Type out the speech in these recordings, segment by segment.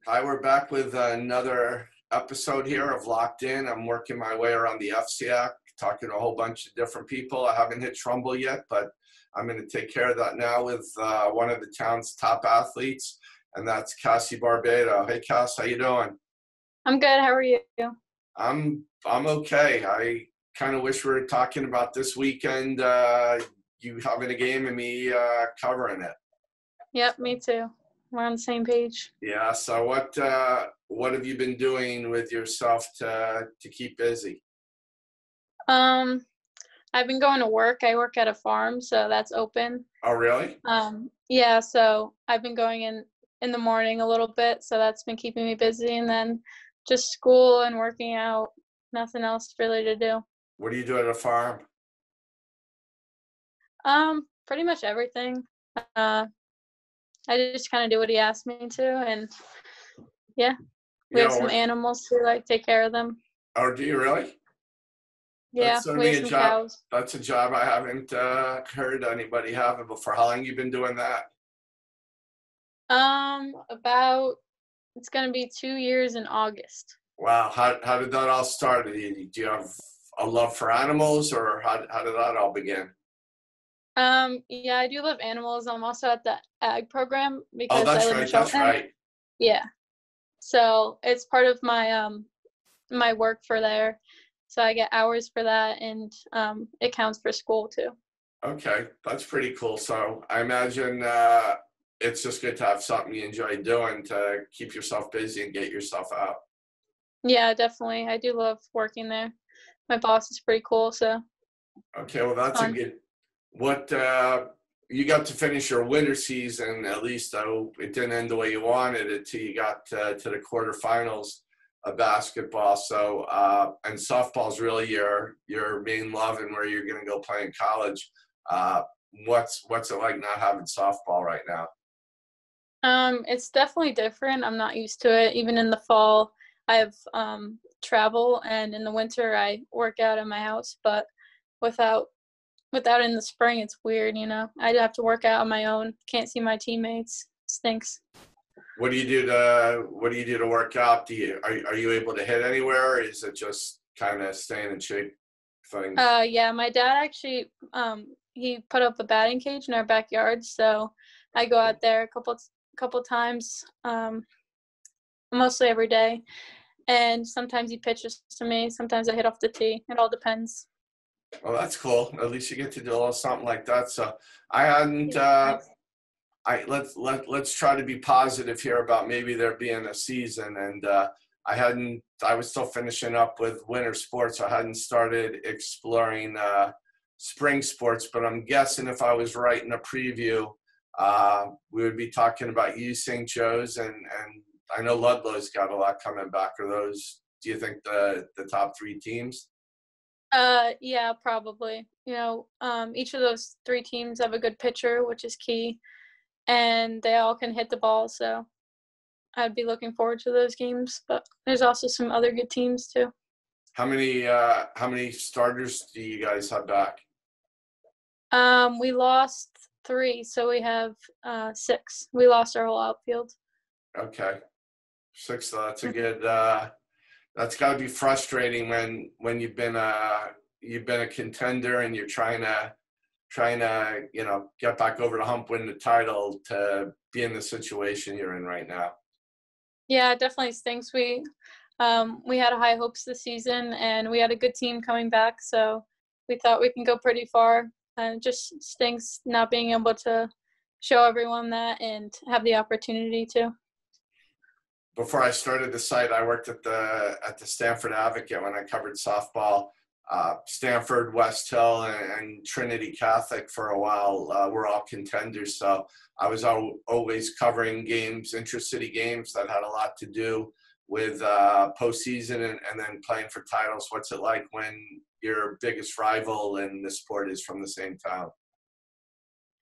Hi, we're back with another episode here of Locked In. I'm working my way around the FCAC, talking to a whole bunch of different people. I haven't hit Trumbull yet, but I'm going to take care of that now with one of the town's top athletes, and that's Cassi Barbato. Hey, Cass, how you doing? I'm good. How are you? I'm okay. I kind of wish we were talking about this weekend, you having a game and me covering it. Yep, me too. We're on the same page. Yeah. So what have you been doing with yourself to keep busy? Um, I've been going to work. I work at a farm, so that's open. Oh, really? Yeah, so I've been going in the morning a little bit, so that's been keeping me busy, and then just school and working out. Nothing else really to do. What do you do at a farm? Pretty much everything. Uh, I just kind of do what he asked me to, and yeah, we You have know, some animals to take care of them. oh, do you really? Yeah, That's we have certainly a some job. cows. That's a job I haven't heard anybody having before. How long you been doing that? About it's gonna be 2 years in August. Wow. How did that all start? Do you have a love for animals, or how did that all begin? Yeah, I do love animals. I'm also at the ag program Oh, because I that's live in right. That's Cheltenham. right. Yeah. So it's part of my my work for there. So I get hours for that, and it counts for school too. Okay, that's pretty cool. So I imagine it's just good to have something you enjoy doing to keep yourself busy and get yourself out. Yeah, definitely. I do love working there. My boss is pretty cool, so Okay, well it's that's a fun. good. What you got to finish your winter season at least, though it didn't end the way you wanted it till you got to the quarterfinals of basketball. So and softball's really your main love and where you're going to go play in college. Uh, what's it like not having softball right now? It's definitely different. I'm not used to it. Even in the fall, I have travel, and in the winter, I work out in my house. But without without in the spring, it's weird. I'd have to work out on my own. Can't see my teammates. Stinks. What do you do to work out? Are you able to hit anywhere, or is it just kind of staying in shape thing? Yeah, my dad actually he put up a batting cage in our backyard, so I go out there a couple times, mostly every day. And sometimes he pitches to me. Sometimes I hit off the tee. It all depends. Well, that's cool. At least you get to do a little something like that. So I hadn't. Yeah, thanks. Let's try to be positive here about maybe there being a season, and I hadn't. I was still finishing up with winter sports. So I hadn't started exploring spring sports, but I'm guessing if I was writing a preview, we would be talking about U St. Joe's, and I know Ludlow's got a lot coming back. Are those? Do you think the top three teams? Yeah, probably. Each of those three teams have a good pitcher, which is key, and they all can hit the ball. So I'd be looking forward to those games. But there's also some other good teams too. How many starters do you guys have back? We lost three, so we have six. We lost our whole outfield. Okay, six. That's a good. That's got to be frustrating when you've been a contender and you're trying to get back over the hump, win the title, to be in the situation you're in right now. Yeah, it definitely stinks. We had high hopes this season, and we had a good team coming back, so we thought we can go pretty far. And it just stinks not being able to show everyone that and have the opportunity to. Before I started the site, I worked at the Stanford Advocate when I covered softball. Stanford, West Hill, and Trinity Catholic for a while were all contenders. So I was always covering games, intercity games that had a lot to do with postseason and then playing for titles. What's it like when your biggest rival in the sport is from the same town?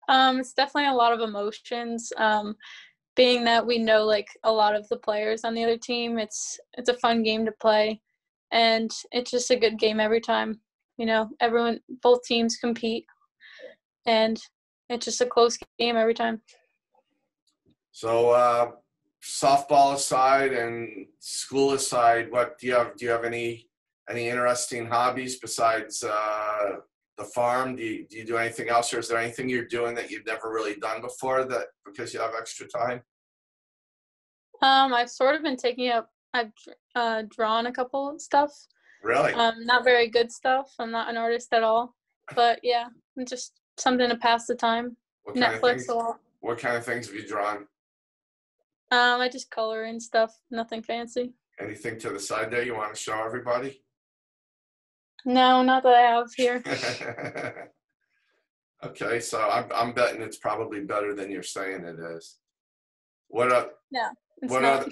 It's definitely a lot of emotions. Being that we know like a lot of the players on the other team, it's a fun game to play, and it's just a good game every time. Both teams compete, and it's just a close game every time. So softball aside and school aside, what do you have any interesting hobbies besides the farm? Do you do anything else, or is there anything you're doing that you've never really done before that because you have extra time? I've sort of been taking up. I've drawn a couple of stuff. Really? Not very good stuff. I'm not an artist at all. But yeah, just something to pass the time. What kind of Netflix things? a lot. What kind of things have you drawn? I just color and stuff. Nothing fancy. Anything to the side there you want to show everybody? No, not that I have here. Okay, so I'm betting it's probably better than you're saying it is. What No, it's what not.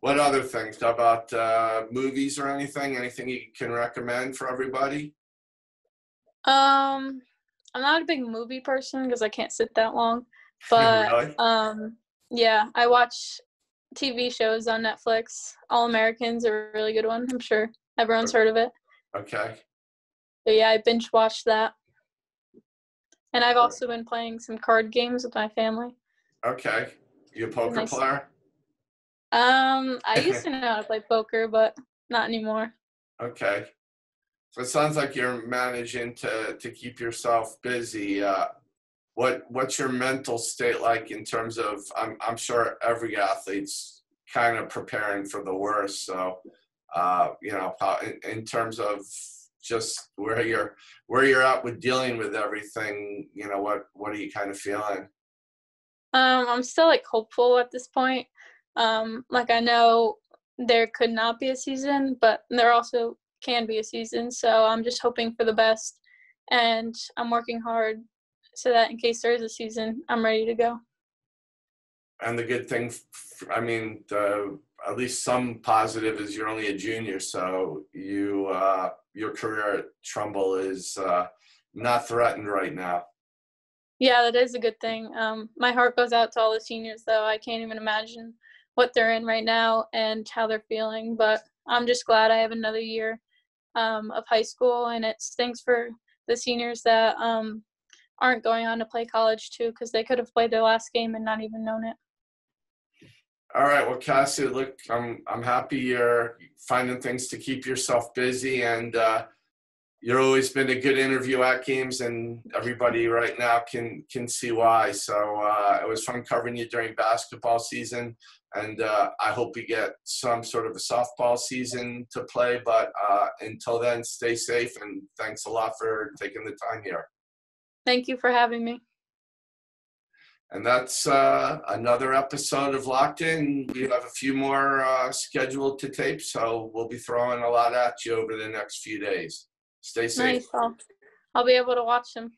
what other things? How about movies or anything? Anything you can recommend for everybody? I'm not a big movie person because I can't sit that long. But Really? yeah, I watch TV shows on Netflix. All Americans are a really good one. I'm sure everyone's heard of it. Okay. But yeah, I binge watched that. And I've also been playing some card games with my family. Okay. You a poker Nice. player? I used to know how to play poker, but not anymore. Okay. So it sounds like you're managing to keep yourself busy. What's your mental state like in terms of I'm sure every athlete's kind of preparing for the worst. So you know, in terms of just where you're at with dealing with everything, you know, what are you kind of feeling? I'm still like hopeful at this point. Like I know there could not be a season, but there also can be a season. So I'm just hoping for the best, and I'm working hard so that in case there is a season, I'm ready to go. And the good thing, I mean, at least some positive is you're only a junior, so your career at Trumbull is not threatened right now. Yeah, that is a good thing. My heart goes out to all the seniors, though. I can't even imagine what they're in right now and how they're feeling. But I'm just glad I have another year of high school, and it stinks for the seniors that aren't going on to play college too, because they could have played their last game and not even known it. All right, well, Cassie, look, I'm happy you're finding things to keep yourself busy, and you've always been a good interview at games, and everybody right now can see why. So it was fun covering you during basketball season, and I hope we get some sort of a softball season to play. But until then, stay safe, and thanks a lot for taking the time here. Thank you for having me. And that's another episode of Locked In. We have a few more scheduled to tape, so we'll be throwing a lot at you over the next few days. Stay safe. Nice. I'll be able to watch them.